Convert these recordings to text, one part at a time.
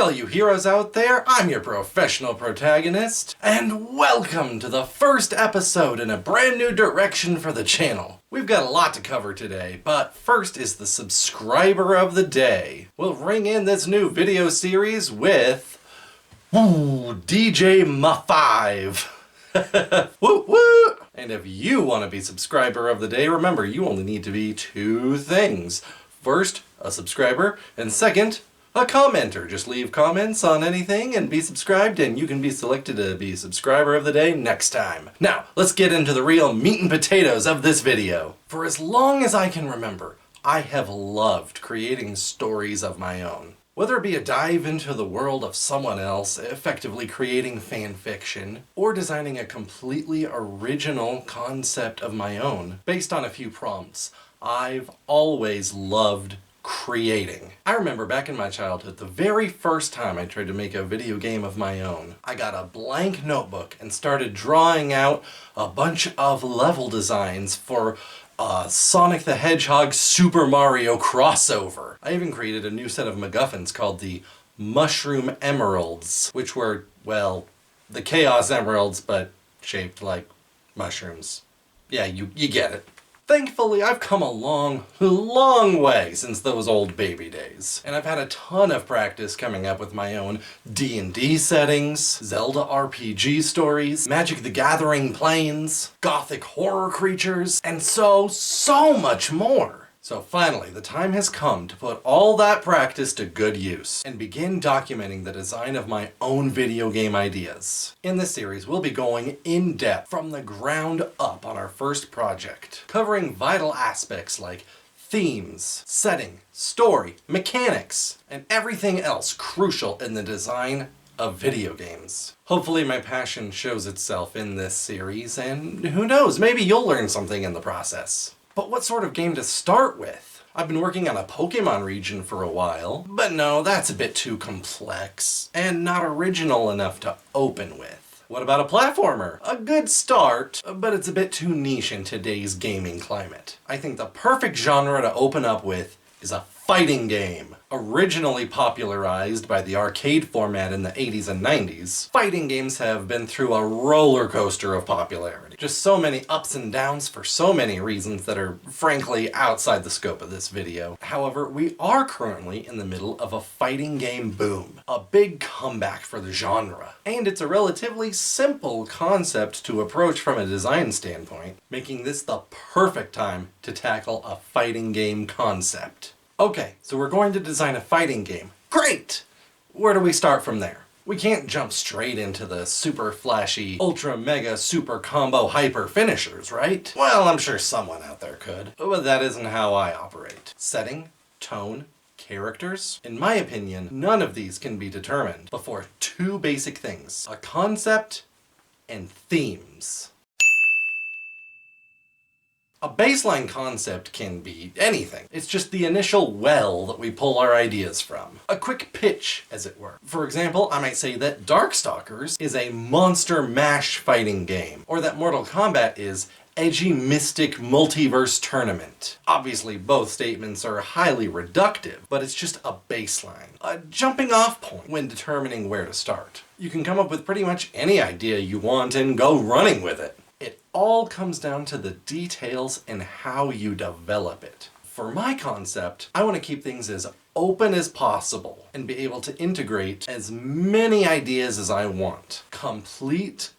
all you heroes out there, I'm your professional protagonist, and welcome to the first episode in a brand new direction for the channel. We've got a lot to cover today, but first is the subscriber of the day. We'll ring in this new video series with DJ Ma5. Woo woo! And if you want to be subscriber of the day, remember you only need to be two things. First, a subscriber, and second, a commenter. Just leave comments on anything and be subscribed, and you can be selected to be subscriber of the day next time. Now, let's get into the real meat and potatoes of this video. For as long as I can remember, I have loved creating stories of my own. Whether it be a dive into the world of someone else, effectively creating fan fiction, or designing a completely original concept of my own, based on a few prompts, I've always loved creating. I remember back in my childhood, the very first time I tried to make a video game of my own, I got a blank notebook and started drawing out a bunch of level designs for Sonic the Hedgehog Super Mario crossover. I even created a new set of MacGuffins called the Mushroom Emeralds, which were, well, the Chaos Emeralds, but shaped like mushrooms. Yeah, you get it. Thankfully, I've come a long way since those old baby days. And I've had a ton of practice coming up with my own D&D settings, Zelda RPG stories, Magic the Gathering planes, gothic horror creatures, and so much more. So finally, the time has come to put all that practice to good use and begin documenting the design of my own video game ideas. In this series, we'll be going in depth from the ground up on our first project, covering vital aspects like themes, setting, story, mechanics, and everything else crucial in the design of video games. Hopefully my passion shows itself in this series, and who knows, maybe you'll learn something in the process. But what sort of game to start with? I've been working on a Pokemon region for a while, but no, that's a bit too complex and not original enough to open with. What about a platformer? A good start, but it's a bit too niche in today's gaming climate. I think the perfect genre to open up with is a fighting game. Originally popularized by the arcade format in the 80s and 90s, fighting games have been through a roller coaster of popularity. Just so many ups and downs for so many reasons that are frankly outside the scope of this video. However, we are currently in the middle of a fighting game boom, a big comeback for the genre. And it's a relatively simple concept to approach from a design standpoint, making this the perfect time to tackle a fighting game concept. Okay, so we're going to design a fighting game. Great! Where do we start from there? We can't jump straight into the super flashy, ultra mega super combo hyper finishers, right? Well, I'm sure someone out there could, but that isn't how I operate. Setting, tone, characters? In my opinion, none of these can be determined before two basic things: a concept and themes. A baseline concept can be anything. It's just the initial well that we pull our ideas from. A quick pitch, as it were. For example, I might say that Darkstalkers is a monster mash fighting game, or that Mortal Kombat is edgy mystic multiverse tournament. Obviously, both statements are highly reductive, but it's just a baseline, a jumping off point when determining where to start. You can come up with pretty much any idea you want and go running with it. It all comes down to the details and how you develop it. For my concept, I want to keep things as open as possible and be able to integrate as many ideas as I want. Complete,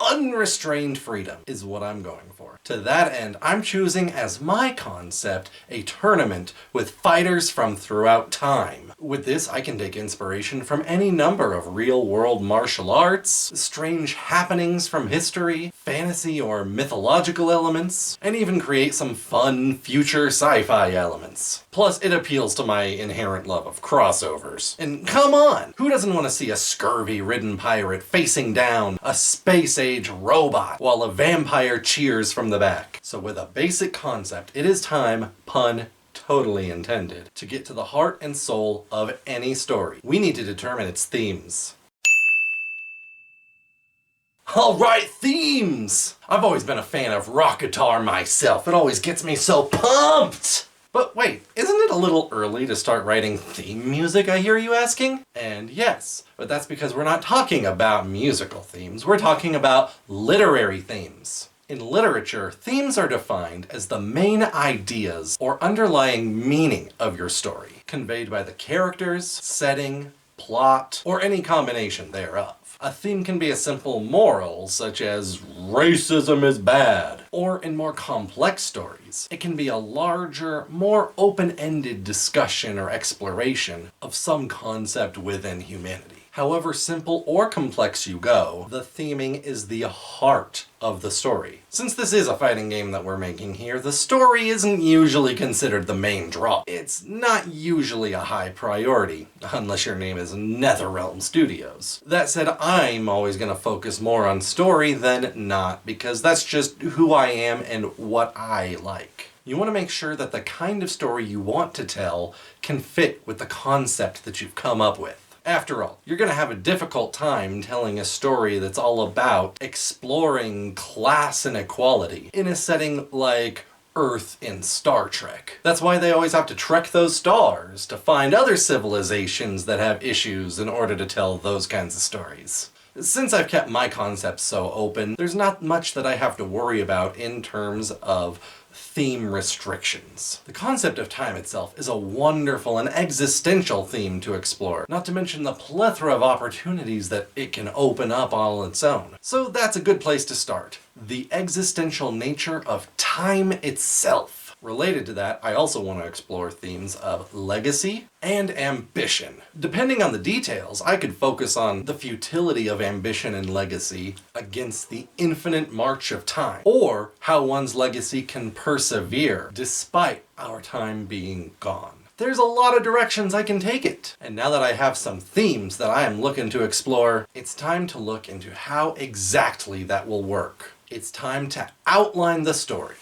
unrestrained freedom is what I'm going for. To that end, I'm choosing as my concept a tournament with fighters from throughout time. With this, I can take inspiration from any number of real-world martial arts, strange happenings from history, fantasy or mythological elements, and even create some fun future sci-fi elements. Plus, it appeals to my inherent love of crossovers. And come on! Who doesn't want to see a scurvy-ridden pirate facing down a space-age robot while a vampire cheers from the back? So with a basic concept, it is time, pun totally intended, to get to the heart and soul of any story. We need to determine its themes. Alright, themes! I've always been a fan of rock guitar myself. It always gets me so pumped! But wait, isn't it a little early to start writing theme music, I hear you asking? And yes, but that's because we're not talking about musical themes, we're talking about literary themes. In literature, themes are defined as the main ideas or underlying meaning of your story, conveyed by the characters, setting, plot, or any combination thereof. A theme can be a simple moral, such as racism is bad, or in more complex stories, it can be a larger, more open-ended discussion or exploration of some concept within humanity. However simple or complex you go, the theming is the heart of the story. Since this is a fighting game that we're making here, the story isn't usually considered the main draw. It's not usually a high priority, unless your name is NetherRealm Studios. That said, I'm always going to focus more on story than not, because that's just who I am and what I like. You want to make sure that the kind of story you want to tell can fit with the concept that you've come up with. After all, you're going to have a difficult time telling a story that's all about exploring class inequality in a setting like Earth in Star Trek. That's why they always have to trek those stars to find other civilizations that have issues in order to tell those kinds of stories. Since I've kept my concepts so open, there's not much that I have to worry about in terms of theme restrictions. The concept of time itself is a wonderful and existential theme to explore, not to mention the plethora of opportunities that it can open up all on its own. So that's a good place to start. The existential nature of time itself. Related to that, I also want to explore themes of legacy and ambition. Depending on the details, I could focus on the futility of ambition and legacy against the infinite march of time, or how one's legacy can persevere despite our time being gone. There's a lot of directions I can take it. And now that I have some themes that I am looking to explore, it's time to look into how exactly that will work. It's time to outline the story.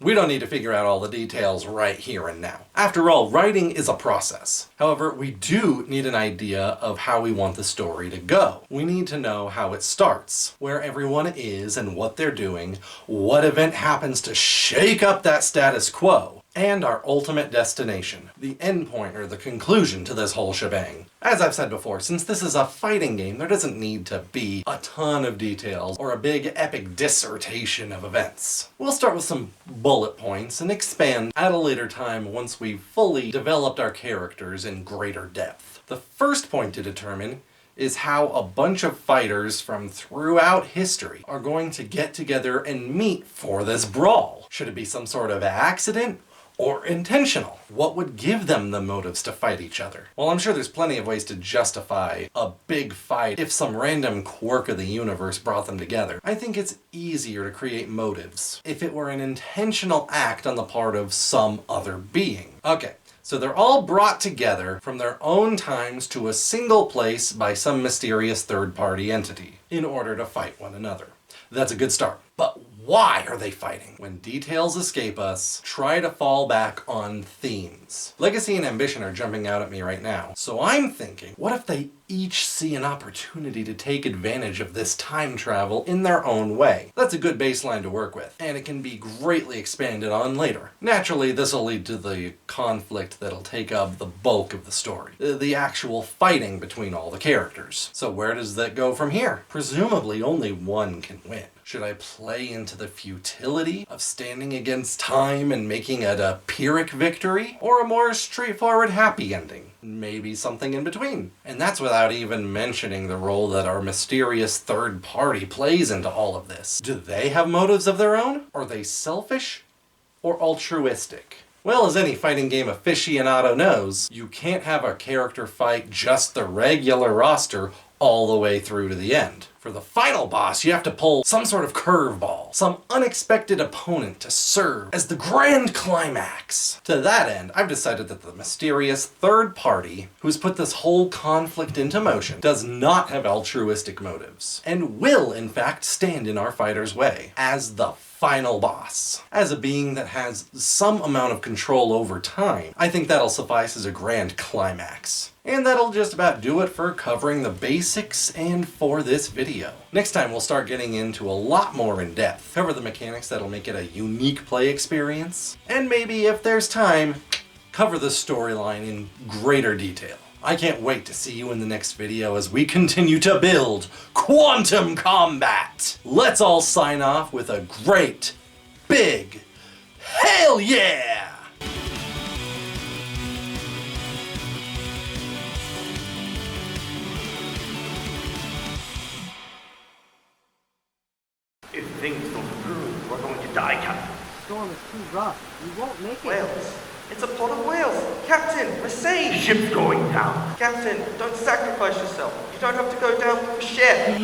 We don't need to figure out all the details right here and now. After all, writing is a process. However, we do need an idea of how we want the story to go. We need to know how it starts, where everyone is and what they're doing, what event happens to shake up that status quo, and our ultimate destination, the endpoint or the conclusion to this whole shebang. As I've said before, since this is a fighting game, there doesn't need to be a ton of details or a big epic dissertation of events. We'll start with some bullet points and expand at a later time once we've fully developed our characters in greater depth. The first point to determine is how a bunch of fighters from throughout history are going to get together and meet for this brawl. Should it be some sort of accident? Or intentional? What would give them the motives to fight each other? Well, I'm sure there's plenty of ways to justify a big fight if some random quirk of the universe brought them together. I think it's easier to create motives if it were an intentional act on the part of some other being. Okay, so they're all brought together from their own times to a single place by some mysterious third-party entity in order to fight one another. That's a good start. But why are they fighting? When details escape us, try to fall back on themes. Legacy and ambition are jumping out at me right now. So I'm thinking, what if they each see an opportunity to take advantage of this time travel in their own way? That's a good baseline to work with, and it can be greatly expanded on later. Naturally, this will lead to the conflict that'll take up the bulk of the story. The actual fighting between all the characters. So where does that go from here? Presumably only one can win. Should I play into the futility of standing against time and making it a Pyrrhic victory? Or a more straightforward happy ending? Maybe something in between. And that's without even mentioning the role that our mysterious third party plays into all of this. Do they have motives of their own? Are they selfish or altruistic? Well, as any fighting game aficionado knows, you can't have a character fight just the regular roster all the way through to the end. For the final boss, you have to pull some sort of curveball, some unexpected opponent to serve as the grand climax. To that end, I've decided that the mysterious third party who's put this whole conflict into motion does not have altruistic motives, and will, in fact, stand in our fighter's way as the final boss. As a being that has some amount of control over time, I think that'll suffice as a grand climax. And that'll just about do it for covering the basics and for this video. video. Next time we'll start getting into a lot more in depth, cover the mechanics that'll make it a unique play experience, and maybe if there's time, cover the storyline in greater detail. I can't wait to see you in the next video as we continue to build quantum combat. Let's all sign off with a great, big, hell yeah! If things don't improve, we're going to die, Captain. The storm is too rough. We won't make it. Whales. It's a pod of whales. Captain, we're safe. Ship's going down. Captain, don't sacrifice yourself. You don't have to go down with the ship.